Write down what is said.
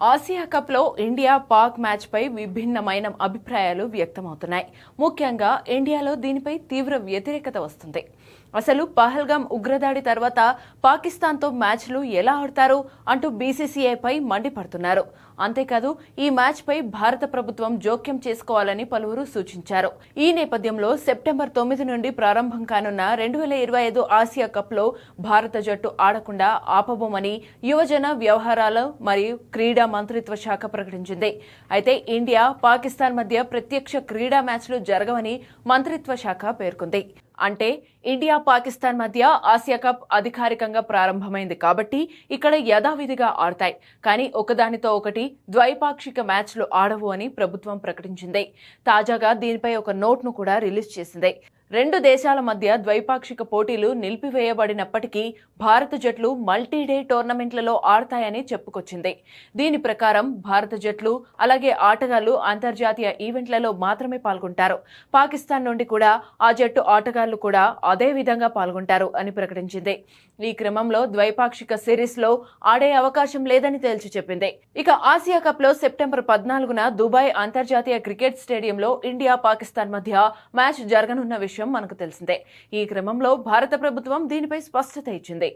Asia కప్లో India Pak మ్యాచ్పై విభిన్నమైన అభిప్రాయాలు వ్యక్తమవుతున్నాయి. ముఖ్యంగా ఇండియాలో దీనిపై తీవ్ర వ్యతిరేకత వస్తుంది. అసలు పహల్గామ్ ఉగ్రదాడి తర్వాత పాకిస్తాన్తో మ్యాచ్లు ఎలా ఆడతారు అంటూ బీసీసీఐపై మండిపడుతున్నారు. అంతేకాదు ఈ మ్యాచ్పై భారత ప్రభుత్వం జోక్యం చేసుకోవాలని పలువురు సూచించారు. ఈ నేపథ్యంలో సెప్టెంబర్ 9 నుండి ప్రారంభం కానున్న 2025 ఆసియా కప్లో భారత జట్టు ఆడకుండా ఆపబోమని యువజన వ్యవహారాలు మరియు క్రీడా మంత్రిత్వ శాఖ ప్రకటించింది. అయితే ఇండియా, పాకిస్తాన్ మధ్య ప్రత్యక్ష క్రీడా మ్యాచ్లు జరగవని మంత్రిత్వ శాఖ పేర్కొంది. అంటే ఇండియా, పాకిస్తాన్ మధ్య ఆసియా కప్ అధికారికంగా ప్రారంభమైంది కాబట్టి ఇక్కడ యథావిధిగా ఆడతాయి. కానీ ఒకదానితో ఒకటి ద్వైపాక్షిక మ్యాచ్లు ఆడవు అని ప్రభుత్వం ప్రకటించింది. తాజాగా దీనిపై ఒక నోట్ను కూడా రిలీజ్ చేసింది. రెండు దేశాల మధ్య ద్వైపాక్షిక పోటీలు నిలిపివేయబడినప్పటికీ భారత జట్లు మల్టీడే టోర్నమెంట్లలో ఆడతాయని చెప్పుకొచ్చింది. దీని ప్రకారం భారత జట్లు అలాగే ఆటగాళ్లు అంతర్జాతీయ ఈవెంట్లలో మాత్రమే పాల్గొంటారు. పాకిస్తాన్ నుండి కూడా ఆ జట్టు ఆటగాళ్లు కూడా అదే విధంగా పాల్గొంటారు అని ప్రకటించింది. ఈ క్రమంలో ద్వైపాక్షిక సిరీస్లో ఆడే అవకాశం లేదని తేల్చి చెప్పింది. ఇక ఆసియా కప్లో సెప్టెంబర్ 14న దుబాయ్ అంతర్జాతీయ క్రికెట్ స్టేడియంలో ఇండియా, పాకిస్తాన్ మధ్య మ్యాచ్ జరగనున్న విషయం మనకు తెలిసిందే. ఈ క్రమంలో భారత ప్రభుత్వం దీనిపై స్పష్టత ఇచ్చింది.